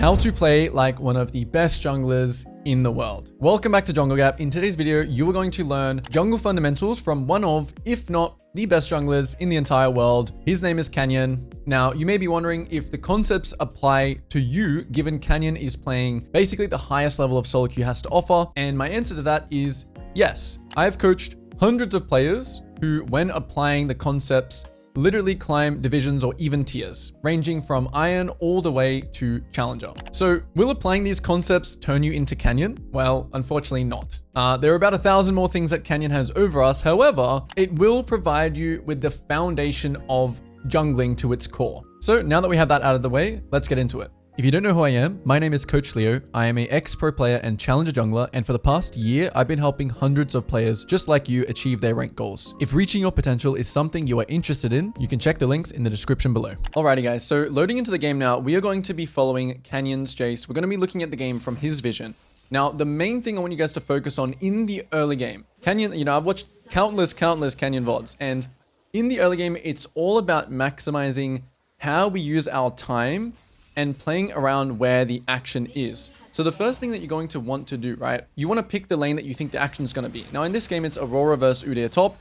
How to play like one of the best junglers in the world. Welcome back to Jungle Gap. In today's video, you are going to learn jungle fundamentals from one of, if not the best junglers in the entire world. His name is Canyon. Now, you may be wondering if the concepts apply to you, given Canyon is playing basically the highest level of solo queue has to offer. And my answer to that is yes. I've coached hundreds of players who, when applying the concepts, literally climb divisions or even tiers, ranging from Iron all the way to Challenger. So will applying these concepts turn you into Canyon? Well, unfortunately not. There are about 1,000 more things that Canyon has over us. However, it will provide you with the foundation of jungling to its core. So now that we have that out of the way, let's get into it. If you don't know who I am, my name is Coach Leo. I am an ex-pro player and challenger jungler, and for the past year, I've been helping hundreds of players just like you achieve their rank goals. If reaching your potential is something you are interested in, you can check the links in the description below. Alrighty guys, so loading into the game now, we are going to be following Canyon's Jace. We're going to be looking at the game from his vision. Now, the main thing I want you guys to focus on in the early game, Canyon, I've watched countless Canyon VODs, and in the early game, it's all about maximizing how we use our time and playing around where the action is. So the first thing that you're going to want to do, right? You want to pick the lane that you think the action is going to be. Now in this game, it's Aurora versus Udyr top,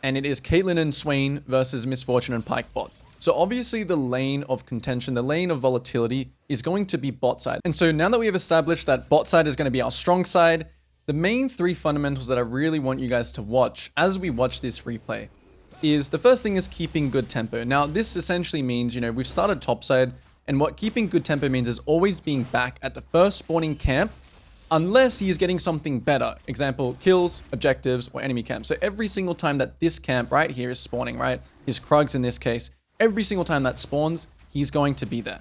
and it is Caitlyn and Swain versus Miss Fortune and Pyke bot. So obviously the lane of contention, the lane of volatility is going to be bot side. And so now that we have established that bot side is going to be our strong side, the main three fundamentals that I really want you guys to watch as we watch this replay is the first thing is keeping good tempo. Now this essentially means, we've started top side, and what keeping good tempo means is always being back at the first spawning camp unless he is getting something better. Example, kills, objectives, or enemy camp. So every single time that this camp right here is spawning, right? His Krugs in this case, every single time that spawns, he's going to be there.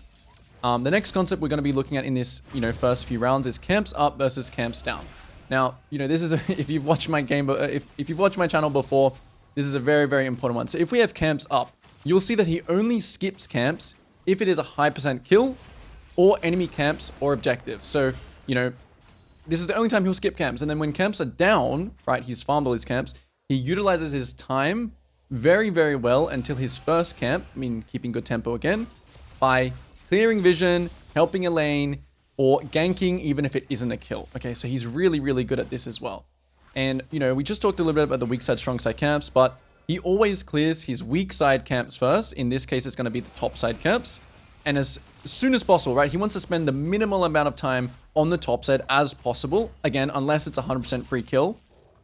The next concept we're going to be looking at in this, first few rounds is camps up versus camps down. Now, this is, if you've watched my game, if you've watched my channel before, this is a very, very important one. So if we have camps up, you'll see that he only skips camps if it is a high % kill or enemy camps or objectives. So, this is the only time he'll skip camps. And then when camps are down, right, he's farmed all his camps, he utilizes his time very, very well until his first camp, keeping good tempo again, by clearing vision, helping a lane, or ganking even if it isn't a kill. Okay, so he's really, really good at this as well. And, we just talked a little bit about the weak side, strong side camps, but he always clears his weak side camps first. In this case, it's going to be the top side camps. And as soon as possible, right, he wants to spend the minimal amount of time on the top side as possible. Again, unless it's 100% free kill.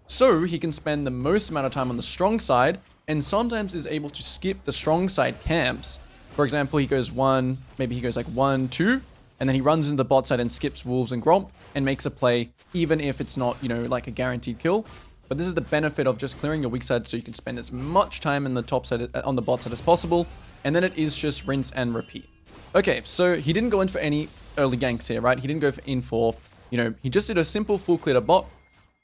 So he can spend the most amount of time on the strong side and sometimes is able to skip the strong side camps. For example, he goes maybe he goes like 1, 2, and then he runs into the bot side and skips Wolves and Gromp and makes a play, even if it's not, like a guaranteed kill. But this is the benefit of just clearing your weak side so you can spend as much time in the top side, on the bot side as possible. And then it is just rinse and repeat. Okay, so he didn't go in for any early ganks here, right? He didn't go in for, he just did a simple full clear to bot.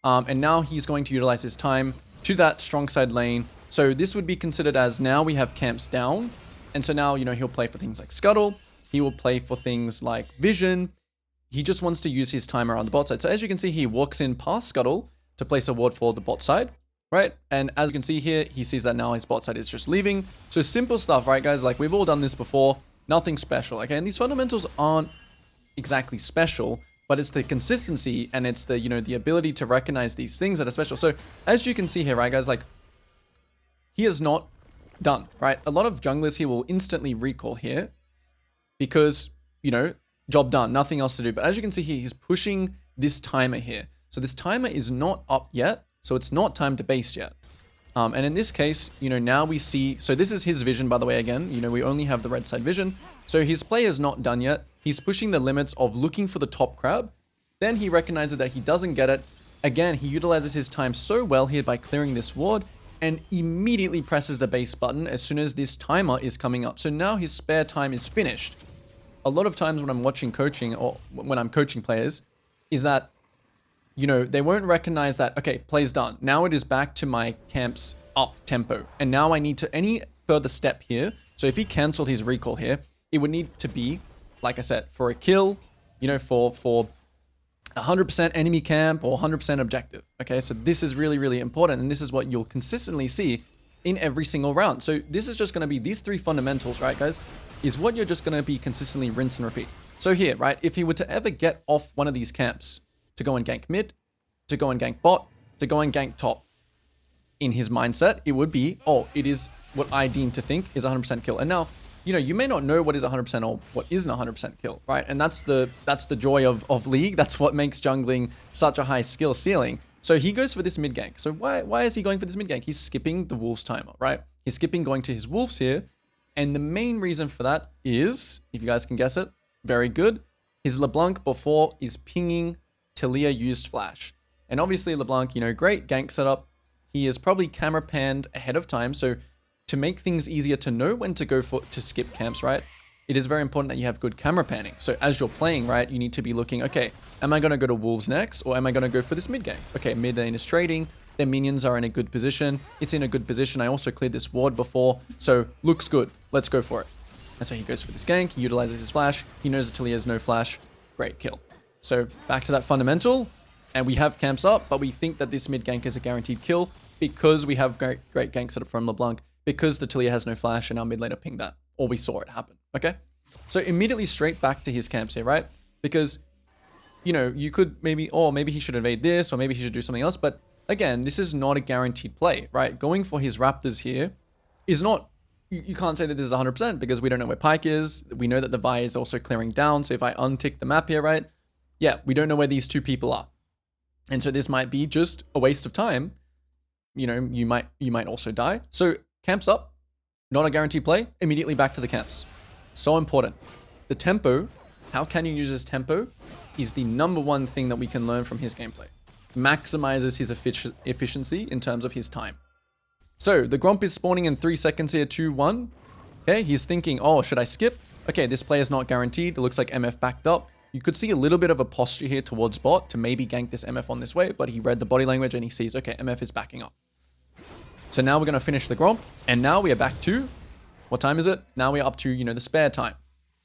And now he's going to utilize his time to that strong side lane. So this would be considered as now we have camps down. And so now, he'll play for things like Scuttle. He will play for things like Vision. He just wants to use his time around the bot side. So as you can see, he walks in past Scuttle to place a ward for the bot side, right? And as you can see here, he sees that now his bot side is just leaving. So simple stuff, right, guys? Like we've all done this before, nothing special, okay? And these fundamentals aren't exactly special, but it's the consistency and it's the, the ability to recognize these things that are special. So as you can see here, right, guys, like he is not done, right? A lot of junglers here will instantly recall here because, job done, nothing else to do. But as you can see here, he's pushing this timer here. So this timer is not up yet, so it's not time to base yet. And in this case, now we see, so this is his vision, by the way, again, we only have the red side vision. So his play is not done yet. He's pushing the limits of looking for the top crab. Then he recognizes that he doesn't get it. Again, he utilizes his time so well here by clearing this ward and immediately presses the base button as soon as this timer is coming up. So now his spare time is finished. A lot of times when I'm watching coaching or when I'm coaching players is that they won't recognize that, okay, play's done. Now it is back to my camps up tempo. And now I need to any further step here. So if he canceled his recall here, it would need to be, like I said, for a kill, for 100% enemy camp or 100% objective. Okay, so this is really, really important. And this is what you'll consistently see in every single round. So this is just going to be these three fundamentals, right, guys, is what you're just going to be consistently rinse and repeat. So here, right, if he were to ever get off one of these camps to go and gank mid, to go and gank bot, to go and gank top, in his mindset, it would be, oh, it is what I deem to think is 100% kill. And now, you know, you may not know what is 100% or what isn't 100% kill, right? And that's the joy of League. That's what makes jungling such a high skill ceiling. So he goes for this mid gank. So why is he going for this mid gank? He's skipping the Wolves timer, right? He's skipping going to his Wolves here. And the main reason for that is, if you guys can guess it, very good. His LeBlanc before is pinging Taliyah used flash. And obviously LeBlanc, you know, great gank setup. He is probably camera panned ahead of time. So to make things easier to know when to go to skip camps, right? It is very important that you have good camera panning. So as you're playing, right, you need to be looking, okay, am I going to go to Wolves next? Or am I going to go for this mid game? Okay, mid lane is trading. Their minions are in a good position. It's in a good position. I also cleared this ward before. So looks good. Let's go for it. And so he goes for this gank. He utilizes his flash. He knows that Taliyah has no flash. Great kill. So back to that fundamental. And we have camps up, but we think that this mid gank is a guaranteed kill because we have great gank setup from LeBlanc, because the Taliyah has no flash and our mid laner pinged that, or we saw it happen, okay? So immediately straight back to his camps here, right? Because, you know, you could maybe, oh, maybe he should invade this, or maybe he should do something else. But again, this is not a guaranteed play, right? Going for his Raptors here is not, you can't say that this is 100% because we don't know where Pyke is. We know that the Vi is also clearing down. So if I untick the map here, right? Yeah, we don't know where these two people are. And so this might be just a waste of time. You know, you might also die. So camps up, not a guaranteed play, immediately back to the camps. So important. The tempo, how can you use his tempo, is the #1 thing that we can learn from his gameplay. Maximizes his efficiency in terms of his time. So the Gromp is spawning in 3 seconds here, 2-1. Okay, he's thinking, oh, should I skip? Okay, this play is not guaranteed. It looks like MF backed up. You could see a little bit of a posture here towards bot to maybe gank this MF on this way, but he read the body language and he sees, okay, MF is backing up. So now we're going to finish the Gromp, and now we are back to, what time is it? Now we're up to, you know, the spare time.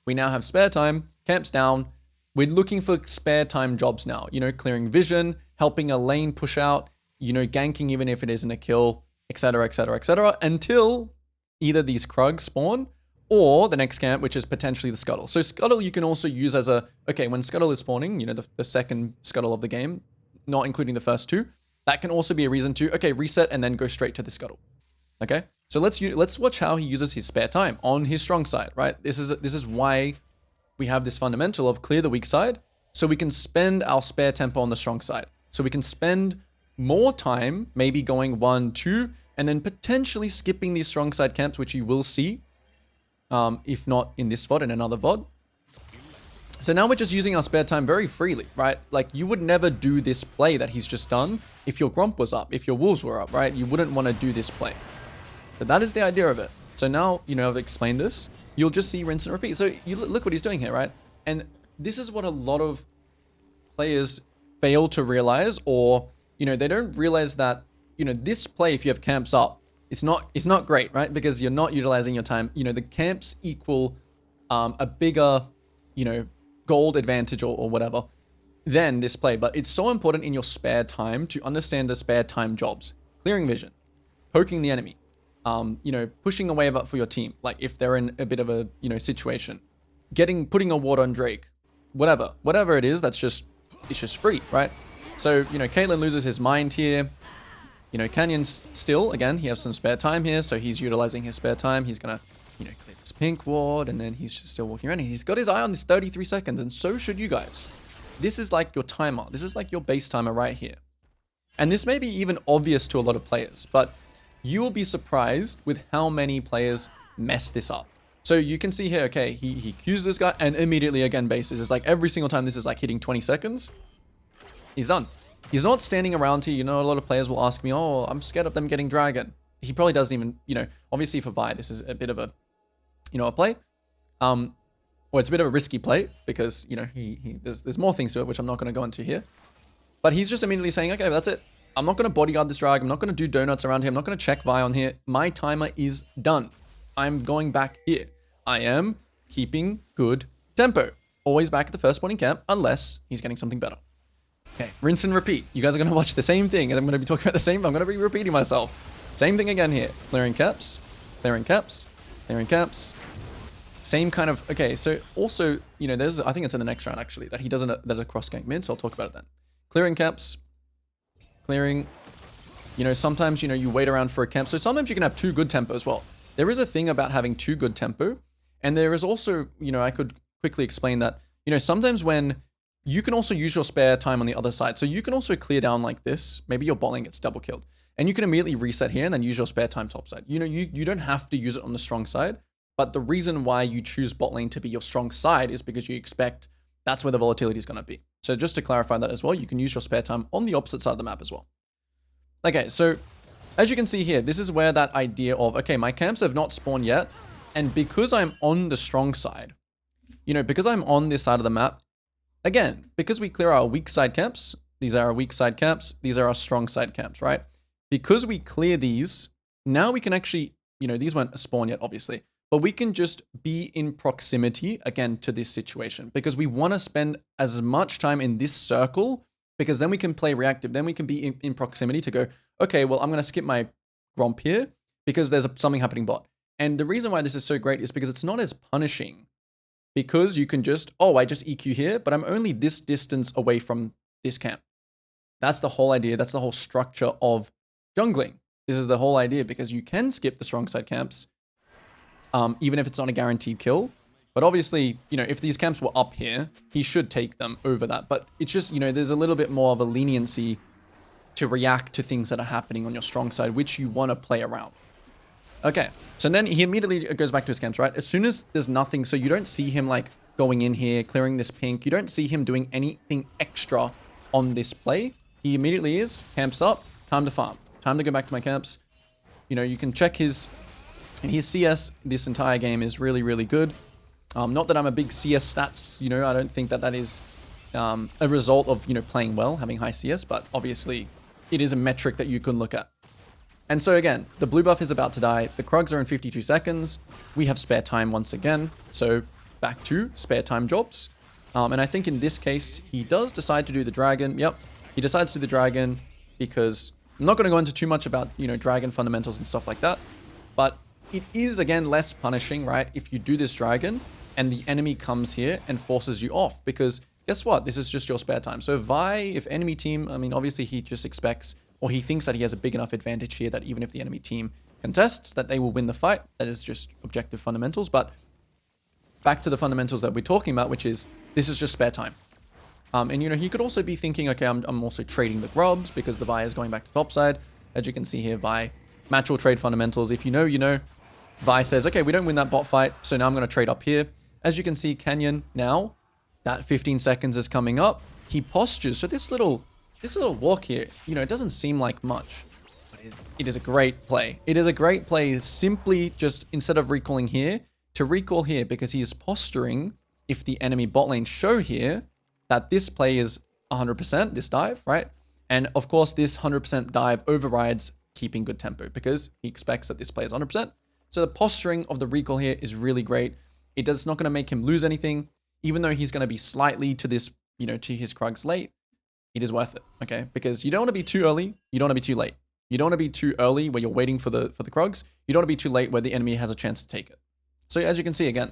We now have spare time, camps down. We're looking for spare time jobs now, you know, clearing vision, helping a lane push out, you know, ganking even if it isn't a kill, etc., etc., etc., until either these Krugs spawn or the next camp, which is potentially the Scuttle. So Scuttle you can also use as a, okay, when Scuttle is spawning, you know, the second Scuttle of the game, not including the first two, that can also be a reason to, okay, reset and then go straight to the Scuttle. Okay, so let's watch how he uses his spare time on his strong side, right? This is why we have this fundamental of clear the weak side, so we can spend our spare tempo on the strong side. So we can spend more time, maybe going 1, 2, and then potentially skipping these strong side camps, which you will see, if not in this VOD, in another VOD. So now we're just using our spare time very freely, right? Like you would never do this play that he's just done if your Gromp was up, if your Wolves were up, right? You wouldn't want to do this play. But that is the idea of it. So now, you know, I've explained this. You'll just see rinse and repeat. So you look what he's doing here, right? And this is what a lot of players fail to realize, or, you know, they don't realize that, you know, this play, if you have camps up, it's not great, right? Because you're not utilizing your time. You know, the camps equal a bigger, you know, gold advantage or whatever than this play. But it's so important in your spare time to understand the spare time jobs. Clearing vision, poking the enemy, you know, pushing a wave up for your team. Like if they're in a bit of a, you know, situation, putting a ward on Drake, whatever it is, it's just free, right? So, you know, Caitlyn loses his mind here. You know, Canyon's still, again, he has some spare time here, so he's utilizing his spare time. He's gonna, you know, clear this pink ward, and then he's just still walking around. He's got his eye on this 33 seconds, and so should you guys. This is like your timer. This is like your base timer right here. And this may be even obvious to a lot of players, but you will be surprised with how many players mess this up. So you can see here, okay, he Qs this guy, and immediately again bases. It's like every single time this is like hitting 20 seconds, he's done. He's not standing around here. You know, a lot of players will ask me, oh, I'm scared of them getting Dragon. He probably doesn't even, you know, obviously for Vi, this is a bit of a, you know, a play. Well, it's a bit of a risky play because, you know, there's more things to it, which I'm not going to go into here. But he's just immediately saying, okay, that's it. I'm not going to bodyguard this drag. I'm not going to do donuts around here. I'm not going to check Vi on here. My timer is done. I'm going back here. I am keeping good tempo. Always back at the first spawning camp, unless he's getting something better. Okay, rinse and repeat. You guys are going to watch the same thing, and I'm going to be talking about the same. I'm going to be repeating myself. Same thing again here. Clearing caps, clearing caps, clearing caps. Same kind of, okay, so also, you know, there's, I think it's in the next round actually, that he doesn't, there's a cross gank mid, so I'll talk about it then. Clearing camps, clearing, you know, sometimes, you know, you wait around for a camp. So sometimes you can have 2 good tempo as well. There is a thing about having 2 good tempo. And there is also, you know, I could quickly explain that, you know, sometimes when you can also use your spare time on the other side. So you can also clear down like this. Maybe your bot lane gets double killed. And you can immediately reset here and then use your spare time top side. You know, you don't have to use it on the strong side. But the reason why you choose bot lane to be your strong side is because you expect that's where the volatility is going to be. So just to clarify that as well, you can use your spare time on the opposite side of the map as well. Okay, so as you can see here, this is where that idea of, okay, my camps have not spawned yet. And because I'm on the strong side, you know, because I'm on this side of the map, again, because we clear our weak side camps, these are our weak side camps, these are our strong side camps, right? Because we clear these, now we can actually, you know, these weren't spawned yet, obviously. But we can just be in proximity, again, to this situation. Because we want to spend as much time in this circle, because then we can play reactive. Then we can be in proximity to go, okay, well, I'm going to skip my Gromp here, because there's something happening bot. And the reason why this is so great is because it's not as punishing. Because you can just, oh, I just EQ here, but I'm only this distance away from this camp. That's the whole idea. That's the whole structure of jungling. This is the whole idea, because you can skip the strong side camps, even if it's not a guaranteed kill. But obviously, you know, if these camps were up here, he should take them over that. But it's just, you know, there's a little bit more of a leniency to react to things that are happening on your strong side, which you want to play around. Okay, so then he immediately goes back to his camps, right? As soon as there's nothing, so you don't see him like going in here, clearing this pink. You don't see him doing anything extra on this play. He immediately is, camps up, time to farm. Time to go back to my camps. You know, you can check his CS this entire game is really, really good. Not that I'm a big CS stats, you know, I don't think that that is a result of, you know, playing well, having high CS, but obviously it is a metric that you can look at. And so again, the blue buff is about to die. The Krugs are in 52 seconds. We have spare time once again. So back to spare time jobs. And I think in this case, he does decide to do the dragon. Yep, he decides to do the dragon because I'm not going to go into too much about, you know, dragon fundamentals and stuff like that. But it is, again, less punishing, right? If you do this dragon and the enemy comes here and forces you off, because guess what? This is just your spare time. So Vi, if enemy team, I mean, obviously he just expects, or he thinks that he has a big enough advantage here that even if the enemy team contests, that they will win the fight. That is just objective fundamentals. But back to the fundamentals that we're talking about, which is this is just spare time. And, you know, he could also be thinking, okay, I'm also trading the grubs because the Vi is going back to top side. As you can see here, Vi, match or trade fundamentals. If you know, you know. Vi says, okay, we don't win that bot fight, so now I'm going to trade up here. As you can see, Canyon now, that 15 seconds is coming up. He postures. So this little walk here, you know, it doesn't seem like much, but it is a great play. It is a great play simply just instead of recalling here, to recall here because he is posturing if the enemy bot lane show here that this play is 100%, this dive, right? And of course, this 100% dive overrides keeping good tempo because he expects that this play is 100%. So the posturing of the recall here is really great. It's not going to make him lose anything, even though he's going to be slightly to this, you know, to his Krugs late. It is worth it, okay? Because you don't want to be too early. You don't want to be too late. You don't want to be too early where you're waiting for the Krugs. You don't want to be too late where the enemy has a chance to take it. So as you can see again,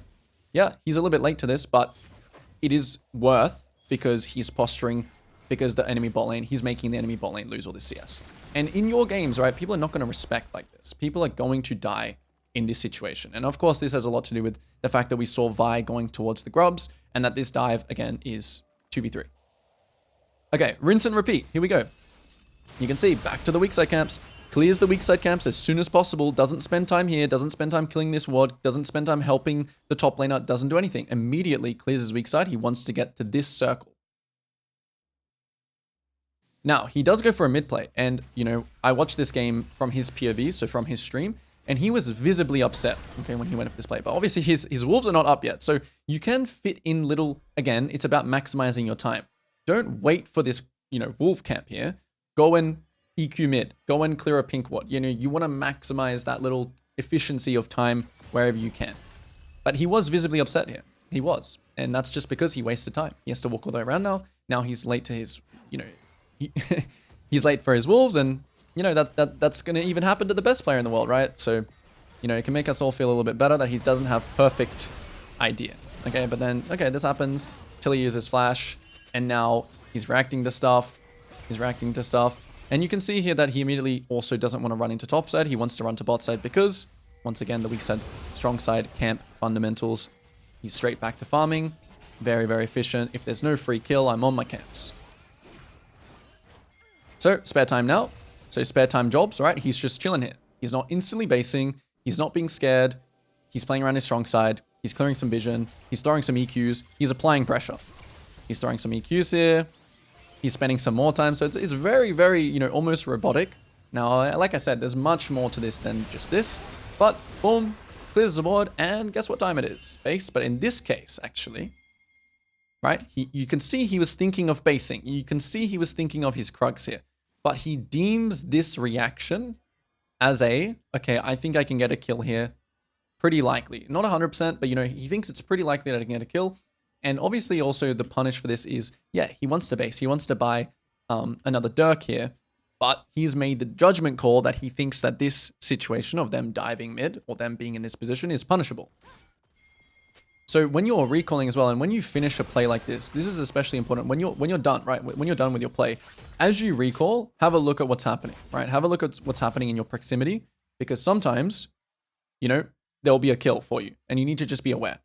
yeah, he's a little bit late to this, but it is worth because he's posturing because the enemy bot lane, he's making the enemy bot lane lose all this CS. And in your games, right, people are not going to respect like this. People are going to die in this situation. And of course, this has a lot to do with the fact that we saw Vi going towards the grubs and that this dive, again, is 2v3. Okay, rinse and repeat. Here we go. You can see back to the weak side camps. Clears the weak side camps as soon as possible. Doesn't spend time here. Doesn't spend time killing this ward. Doesn't spend time helping the top laner. Doesn't do anything. Immediately clears his weak side. He wants to get to this circle. Now, he does go for a mid play. And, you know, I watched this game from his POV, so from his stream. And he was visibly upset, okay, when he went for this play. But obviously, his wolves are not up yet. So you can fit in little... Again, it's about maximizing your time. Don't wait for this, you know, wolf camp here. Go and EQ mid. Go and clear a pink ward. You know, you want to maximize that little efficiency of time wherever you can. But he was visibly upset here. He was. And that's just because he wasted time. He has to walk all the way around now. Now he's late to his, you know... he's late for his wolves and... You know, that's going to even happen to the best player in the world, right? So, you know, it can make us all feel a little bit better that he doesn't have perfect idea. Okay, but then, okay, this happens. Tilly uses flash, and now he's reacting to stuff. He's reacting to stuff. And you can see here that he immediately also doesn't want to run into top side. He wants to run to bot side because, once again, the weak side, strong side, camp, fundamentals. He's straight back to farming. Very, very efficient. If there's no free kill, I'm on my camps. So, spare time now. So, spare time jobs, right? He's just chilling here. He's not instantly basing. He's not being scared. He's playing around his strong side. He's clearing some vision. He's throwing some EQs. He's applying pressure. He's throwing some EQs here. He's spending some more time. So it's very, very, you know, almost robotic. Now, like I said, there's much more to this than just this. But, boom, clears the board. And guess what time it is? Base. But in this case, actually, right, you can see he was thinking of basing. You can see he was thinking of his Krugs here. But he deems this reaction as a, okay, I think I can get a kill here. Pretty likely. Not 100%, but, you know, he thinks it's pretty likely that I can get a kill. And obviously also the punish for this is, yeah, he wants to base. He wants to buy another Dirk here. But he's made the judgment call that he thinks that this situation of them diving mid or them being in this position is punishable. So when you're recalling as well, and when you finish a play like this is especially important when you're done, right? When you're done with your play, as you recall, have a look at what's happening, right? Have a look at what's happening in your proximity, because sometimes, you know, there'll be a kill for you and you need to just be aware.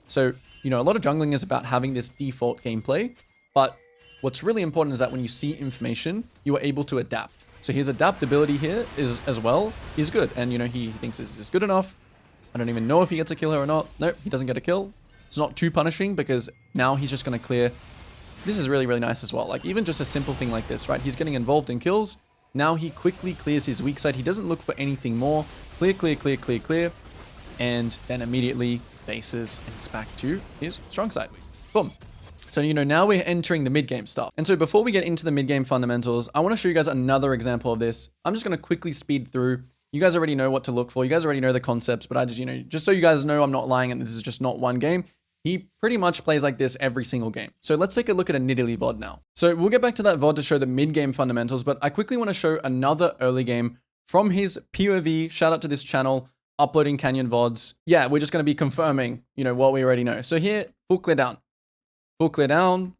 So, you know, a lot of jungling is about having this default gameplay, but what's really important is that when you see information, you are able to adapt. So his adaptability here is as well is good. And, you know, he thinks this is good enough. I don't even know if he gets a kill here or not. Nope, he doesn't get a kill. It's not too punishing because now he's just going to clear. This is really, really nice as well. Like even just a simple thing like this, right? He's getting involved in kills. Now he quickly clears his weak side. He doesn't look for anything more. Clear, clear, clear, clear, clear. And then immediately bases and it's back to his strong side. Boom. So, you know, now we're entering the mid-game stuff. And so before we get into the mid-game fundamentals, I want to show you guys another example of this. I'm just going to quickly speed through. You guys already know what to look for. You guys already know the concepts, but I just, you know, just so you guys know I'm not lying and this is just not one game. He pretty much plays like this every single game. So let's take a look at a Nidalee VOD now. So we'll get back to that VOD to show the mid-game fundamentals, but I quickly want to show another early game from his POV. Shout out to this channel, uploading Canyon VODs. Yeah, we're just going to be confirming, you know, what we already know. So here, full clear down. Full clear down,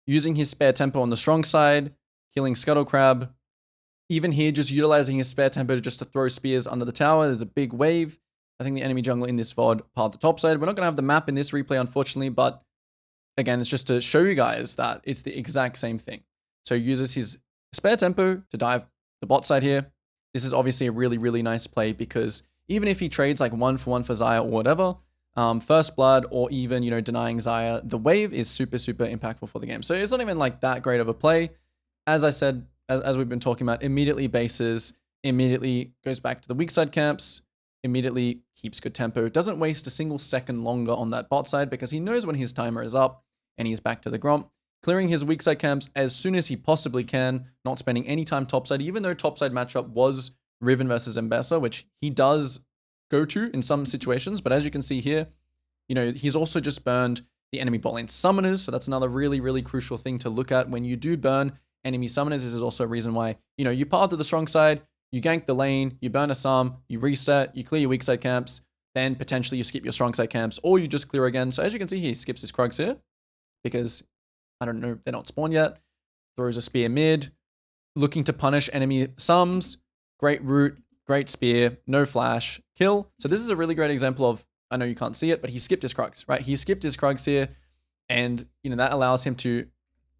using his spare tempo on the strong side, killing Scuttle Crab. Even here, just utilizing his spare tempo just to throw spears under the tower. There's a big wave. I think the enemy jungle in this VOD part the top side. We're not going to have the map in this replay, unfortunately, but again, it's just to show you guys that it's the exact same thing. So he uses his spare tempo to dive the bot side here. This is obviously a really, really nice play because even if he trades like 1-for-1 for Xayah or whatever, first blood or even, you know, denying Xayah, the wave is super, super impactful for the game. So it's not even like that great of a play. As I said, as we've been talking about, immediately bases, immediately goes back to the weak side camps, immediately keeps good tempo, doesn't waste a single second longer on that bot side because he knows when his timer is up and he's back to the Gromp, clearing his weak side camps as soon as he possibly can, not spending any time topside, even though topside matchup was Riven versus Mbessa, which he does go to in some situations. But as you can see here, you know, he's also just burned the enemy bot lane summoners. So that's another really, really crucial thing to look at when you do burn enemy summoners. This is also a reason why, you know, you path to the strong side, you gank the lane, you burn a sum, you reset, you clear your weak side camps, then potentially you skip your strong side camps, or you just clear again. So as you can see, he skips his Krugs here because, I don't know, they're not spawned yet. Throws a spear mid, looking to punish enemy sums. Great root, great spear, no flash, kill. So this is a really great example of, I know you can't see it, but he skipped his Krugs, right? He skipped his Krugs here, and, you know, that allows him to, did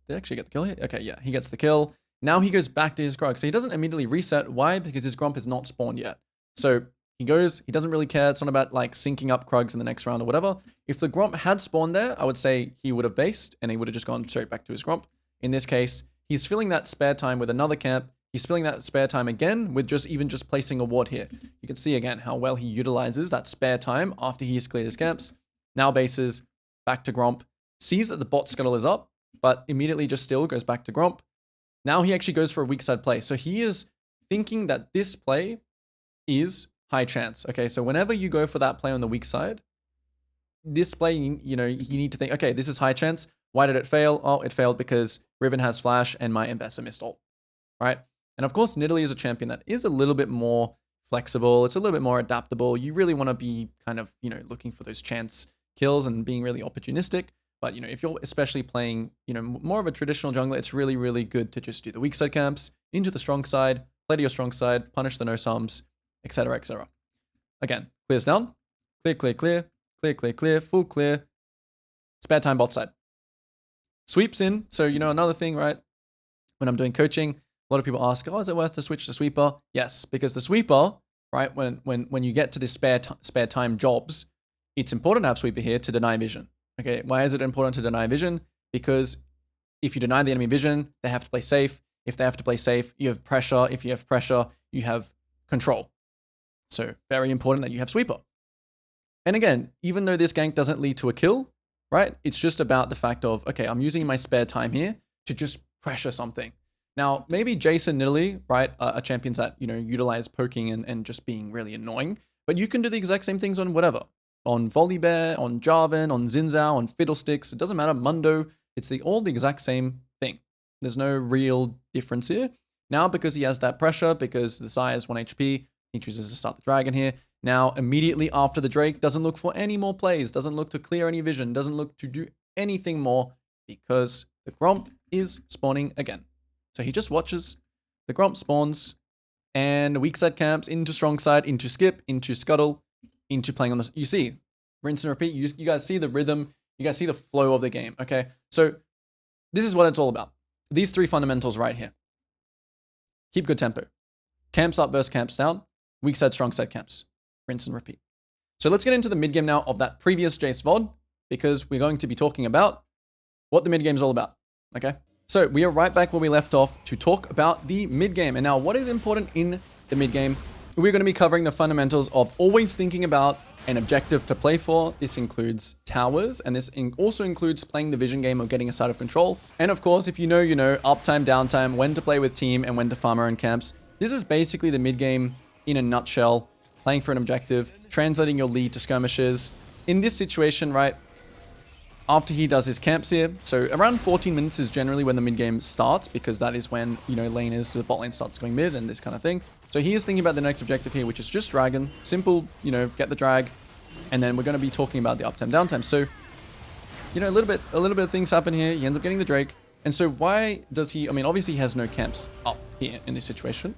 he actually get the kill here? Okay, yeah, he gets the kill. Now he goes back to his Krugs. So he doesn't immediately reset. Why? Because his Gromp is not spawned yet. So he goes, he doesn't really care. It's not about like syncing up Krugs in the next round or whatever. If the Gromp had spawned there, I would say he would have based and he would have just gone straight back to his Gromp. In this case, he's filling that spare time with another camp. He's filling that spare time again with just placing a ward here. You can see again how well he utilizes that spare time after he's cleared his camps. Now bases, back to Gromp, sees that the bot scuttle is up, but immediately just still goes back to Gromp. Now he actually goes for a weak side play. So he is thinking that this play is high chance. Okay, so whenever you go for that play on the weak side, this play, you know, you need to think, okay, this is high chance. Why did it fail? Oh, it failed because Riven has flash and my Mbessa missed ult, right? And of course, Nidalee is a champion that is a little bit more flexible. It's a little bit more adaptable. You really want to be kind of, you know, looking for those chance kills and being really opportunistic. But, if you're especially playing, more of a traditional jungler, it's really, really good to just do the weak side camps, into the strong side, play to your strong side, punish the no-sums, etc., etc. Again, clears down, clear, clear, clear, clear, clear, clear, full clear, spare time bot side. Sweeps in, so, another thing, right? When I'm doing coaching, a lot of people ask, is it worth to switch to sweeper? Yes, because the sweeper, right, when you get to this spare time jobs, it's important to have sweeper here to deny vision. Okay, why is it important to deny vision? Because if you deny the enemy vision, they have to play safe. If they have to play safe, you have pressure. If you have pressure, you have control. So very important that you have sweeper. And again, even though this gank doesn't lead to a kill, right? It's just about the fact of, okay, I'm using my spare time here to just pressure something. Now, maybe Jason Nidalee, right, are champions that, utilize poking and just being really annoying. But you can do the exact same things on whatever. On Volibear, on Jarvan, on Xin Zhao, on Fiddlesticks. It doesn't matter. Mundo. It's all the exact same thing. There's no real difference here. Now, because he has that pressure, because the Xayah is 1 HP, he chooses to start the Dragon here. Now, immediately after the Drake, doesn't look for any more plays, doesn't look to clear any vision, doesn't look to do anything more because the Gromp is spawning again. So he just watches, the Gromp spawns, and weak side camps into strong side, into skip, into scuttle, into playing on this. You see, rinse and repeat. You guys see the rhythm. You guys see the flow of the game, okay? So this is what it's all about. These three fundamentals right here. Keep good tempo. Camps up versus camps down. Weak side, strong side camps. Rinse and repeat. So let's get into the mid game now of that previous Jace VOD, because we're going to be talking about what the mid game is all about, okay? So we are right back where we left off to talk about the mid game. And now what is important in the mid game? We're going to be covering the fundamentals of always thinking about an objective to play for. This includes towers, and this also includes playing the vision game of getting us out of control. And of course, if you know, uptime, downtime, when to play with team and when to farm our own camps. This is basically the mid game in a nutshell, playing for an objective, translating your lead to skirmishes. In this situation, right, after he does his camps here, so around 14 minutes is generally when the mid game starts, because that is when, laners, the bot lane starts going mid and this kind of thing. So he is thinking about the next objective here, which is just Dragon. Simple, get the drag. And then we're going to be talking about the uptime, downtime. So, a little bit of things happen here. He ends up getting the Drake. And so why does he, obviously he has no camps up here in this situation.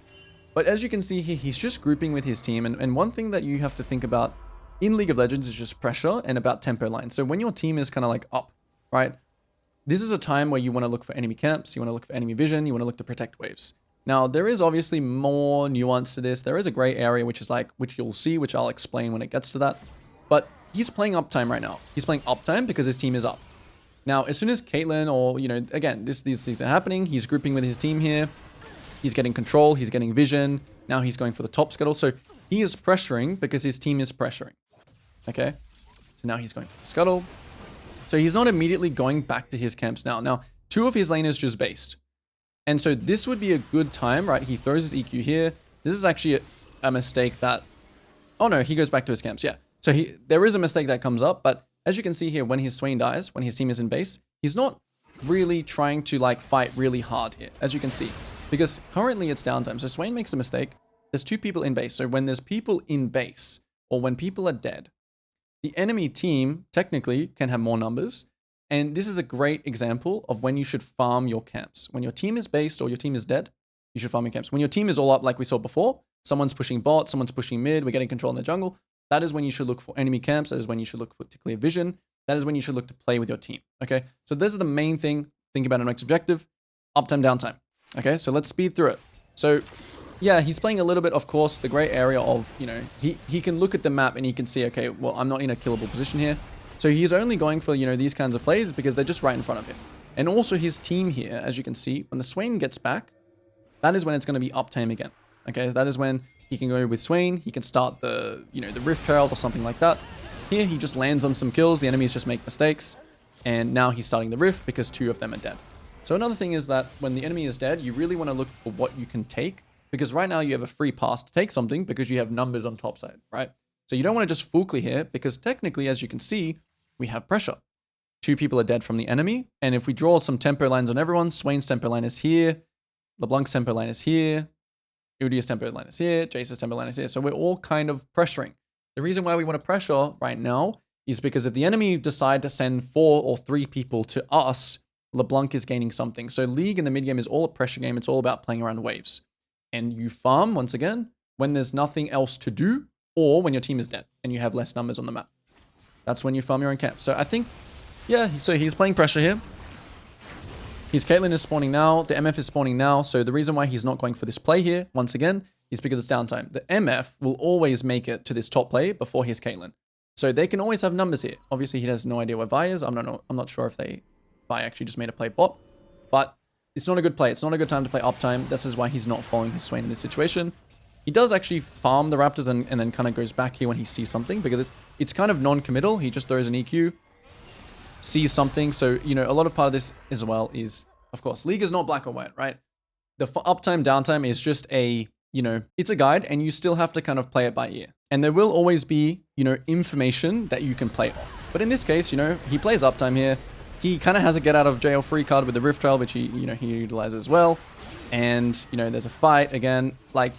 But as you can see here, he's just grouping with his team. And one thing that you have to think about in League of Legends is just pressure and about tempo line. So when your team is kind of like up, right? This is a time where you want to look for enemy camps. You want to look for enemy vision. You want to look to protect waves. Now, there is obviously more nuance to this. There is a gray area, which you'll see, which I'll explain when it gets to that. But he's playing uptime right now. He's playing uptime because his team is up. Now, as soon as Caitlyn or, again, these things are happening, he's grouping with his team here. He's getting control. He's getting vision. Now he's going for the top scuttle. So he is pressuring because his team is pressuring. Okay? So now he's going for the scuttle. So he's not immediately going back to his camps now. Now, 2 of his laners just based. And so this would be a good time, right? He throws his EQ here. This is actually a mistake that... Oh no, he goes back to his camps, yeah. So there is a mistake that comes up, but as you can see here, when his Swain dies, when his team is in base, he's not really trying to fight really hard here, as you can see. Because currently it's downtime, so Swain makes a mistake. There's 2 people in base, so when there's people in base, or when people are dead, the enemy team technically can have more numbers. And this is a great example of when you should farm your camps. When your team is based or your team is dead, you should farm your camps. When your team is all up, like we saw before, someone's pushing bot, someone's pushing mid, we're getting control in the jungle. That is when you should look for enemy camps. That is when you should look for to clear vision. That is when you should look to play with your team. Okay, so those are the main thing. Think about an next objective, uptime, downtime. Okay, so let's speed through it. So yeah, he's playing a little bit, of course, the gray area of, he can look at the map and he can see, okay, well, I'm not in a killable position here. So he's only going for, these kinds of plays because they're just right in front of him. And also his team here, as you can see, when the Swain gets back, that is when it's going to be uptime again. Okay, that is when he can go with Swain. He can start the, the Rift Herald or something like that. Here, he just lands on some kills. The enemies just make mistakes. And now he's starting the Rift because 2 of them are dead. So another thing is that when the enemy is dead, you really want to look for what you can take. Because right now you have a free pass to take something because you have numbers on top side, right? So you don't want to just full clear here because technically, as you can see, we have pressure. 2 people are dead from the enemy. And if we draw some tempo lines on everyone, Swain's tempo line is here. LeBlanc's tempo line is here. Udyr's tempo line is here. Jace's tempo line is here. So we're all kind of pressuring. The reason why we want to pressure right now is because if the enemy decide to send 4 or 3 people to us, LeBlanc is gaining something. So League in the mid game is all a pressure game. It's all about playing around waves. And you farm, once again, when there's nothing else to do, or when your team is dead and you have less numbers on the map. That's when you farm your own camp. So I think, yeah, so he's playing pressure here. His Caitlyn is spawning now. The MF is spawning now. So the reason why he's not going for this play here, once again, is because it's downtime. The MF will always make it to this top play before his Caitlyn. So they can always have numbers here. Obviously, he has no idea where Vi is. I'm not sure if Vi actually just made a play bot. But it's not a good play. It's not a good time to play uptime. This is why he's not following his Swain in this situation. He does actually farm the Raptors and then kind of goes back here when he sees something, because it's kind of non-committal. He just throws an EQ, sees something. So, you know, a lot of part of this as well is, of course, League is not black or white, right? The uptime, downtime is just a, you know, it's a guide, and you still have to kind of play it by ear. And there will always be, you know, information that you can play off. But in this case, you know, he plays uptime here. He kind of has a get out of jail free card with the Rift Trail, which he utilizes as well. And, you know, there's a fight again. Like,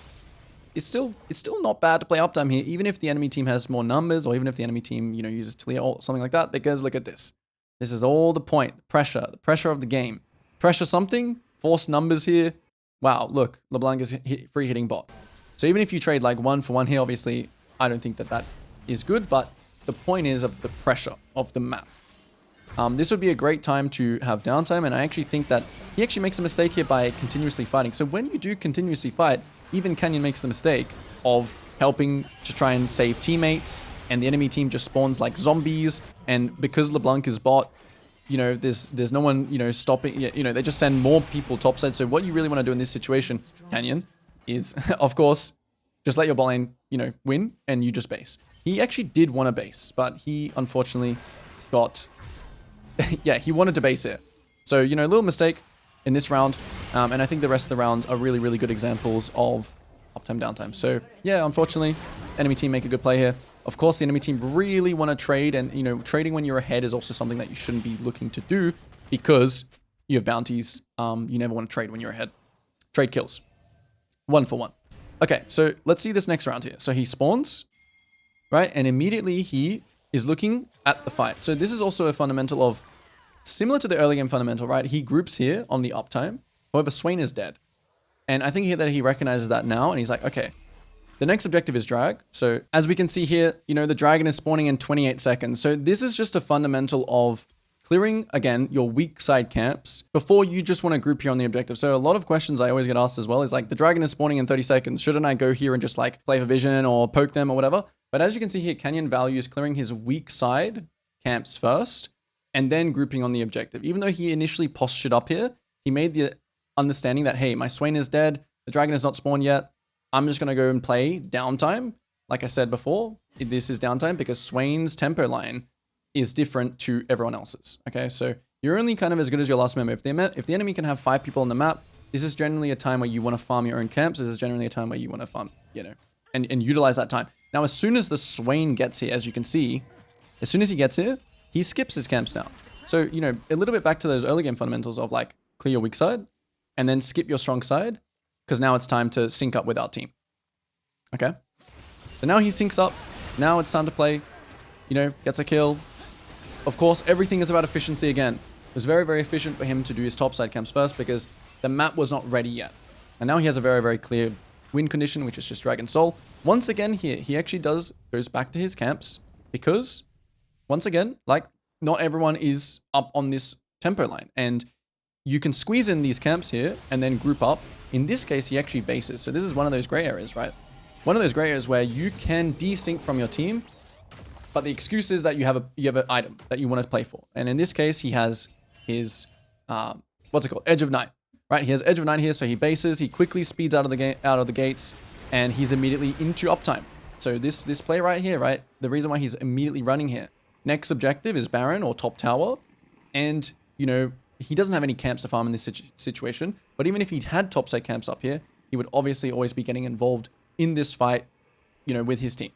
it's still not bad to play uptime here, even if the enemy team has more numbers, or even if the enemy team, you know, uses Talia or something like that. Because look at this. This is all the point. The pressure of the game. Pressure something, force numbers here. Wow, look, LeBlanc is free hitting bot. So even if you trade like 1 for 1 here, obviously, I don't think that is good. But the point is of the pressure of the map. This would be a great time to have downtime, and I actually think that he actually makes a mistake here by continuously fighting. So when you do continuously fight, even Canyon makes the mistake of helping to try and save teammates, and the enemy team just spawns like zombies, and because LeBlanc is bot, you know, there's no one, you know, stopping, you know, they just send more people topside. So what you really want to do in this situation, Canyon, is, of course, just let your bot lane, you know, win, and you just base. He actually did want to base, but he unfortunately got... yeah, he wanted to base it. So, you know, a little mistake in this round. And I think the rest of the rounds are really, really good examples of uptime, downtime. So, yeah, unfortunately, enemy team make a good play here. Of course, the enemy team really want to trade. And, you know, trading when you're ahead is also something that you shouldn't be looking to do, because you have bounties. You never want to trade when you're ahead. Trade kills. 1 for 1. Okay, so let's see this next round here. So he spawns, right? And immediately he is looking at the fight. So this is also a fundamental of, similar to the early game fundamental, right? He groups here on the uptime. However, Swain is dead. And I think here that he recognizes that now, and he's like, okay, the next objective is drag. So as we can see here, you know, the dragon is spawning in 28 seconds. So this is just a fundamental of clearing, again, your weak side camps before you just want to group here on the objective. So a lot of questions I always get asked as well is like, the dragon is spawning in 30 seconds. Shouldn't I go here and just like play for vision or poke them or whatever? But as you can see here, Canyon values clearing his weak side camps first and then grouping on the objective. Even though he initially postured up here, he made the understanding that, hey, my Swain is dead. The dragon is not spawned yet. I'm just going to go and play downtime. Like I said before, this is downtime because Swain's tempo line is different to everyone else's. Okay, so you're only kind of as good as your last member. If the enemy can have 5 people on the map, this is generally a time where you want to farm your own camps. This is generally a time where you want to farm, you know, and utilize that time. Now, as soon as the Swain gets here, as you can see, as soon as he gets here, he skips his camps now. So, you know, a little bit back to those early game fundamentals of like clear your weak side and then skip your strong side, because now it's time to sync up with our team. Okay. So now he syncs up. Now it's time to play, you know, gets a kill. Of course, everything is about efficiency again. It was very, very efficient for him to do his topside camps first because the map was not ready yet. And now he has a very, very clear win condition, which is just Dragon Soul. Once again here, he actually goes back to his camps because, once again, like, not everyone is up on this tempo line. And you can squeeze in these camps here and then group up. In this case, he actually bases. So this is one of those gray areas, right? One of those gray areas where you can desync from your team, but the excuse is that you have an item that you want to play for. And in this case, he has his, what's it called? Edge of Night, right? He has Edge of Night here, so he bases, he quickly speeds out of the gates, and he's immediately into uptime. So this play right here, right? The reason why he's immediately running here. Next objective is Baron or top tower. And, you know, he doesn't have any camps to farm in this situation. But even if he had topside camps up here, he would obviously always be getting involved in this fight, you know, with his team.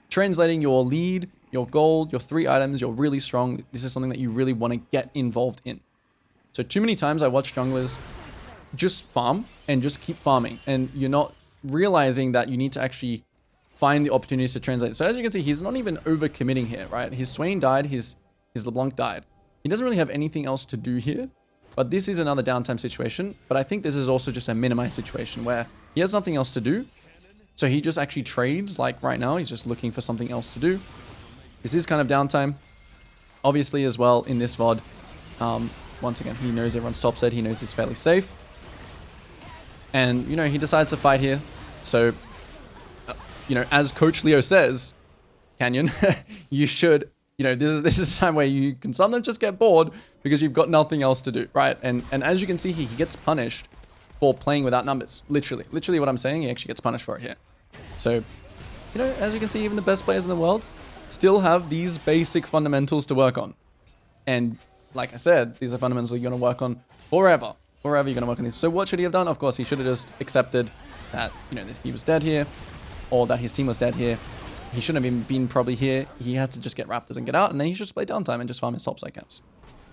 Translating your lead, your gold, your 3 items, you're really strong. This is something that you really want to get involved in. So too many times I watch junglers just farm and just keep farming. And you're not realizing that you need to actually find the opportunities to translate. So as you can see, he's not even overcommitting here, right? His Swain died, his LeBlanc died. He doesn't really have anything else to do here, but this is another downtime situation. But I think this is also just a minimized situation where he has nothing else to do. So he just actually trades, like right now, he's just looking for something else to do. This is kind of downtime. Obviously as well in this VOD, once again, he knows everyone's topside, he knows he's fairly safe. And, you know, he decides to fight here. So, you know, as Coach Leo says, Canyon, you should, you know, this is a time where you can sometimes just get bored because you've got nothing else to do, right? And as you can see, he gets punished for playing without numbers. Literally what I'm saying, he actually gets punished for it here. So, you know, as you can see, even the best players in the world still have these basic fundamentals to work on. And like I said, these are fundamentals you're going to work on forever. Forever you're going to work on these. So what should he have done? Of course, he should have just accepted that, you know, he was dead here, or that his team was dead here. He shouldn't have been probably here. He had to just get Raptors and get out, and then he should just play downtime and just farm his topside camps.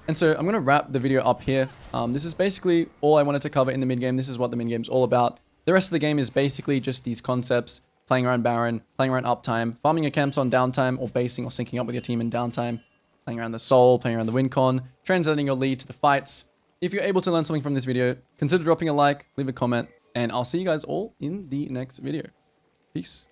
And so I'm going to wrap the video up here. This is basically all I wanted to cover in the mid game. This is what the mid game is all about. The rest of the game is basically just these concepts, playing around Baron, playing around uptime, farming your camps on downtime, or basing or syncing up with your team in downtime, playing around the Soul, playing around the win con, translating your lead to the fights. If you're able to learn something from this video, consider dropping a like, leave a comment, and I'll see you guys all in the next video. Peace.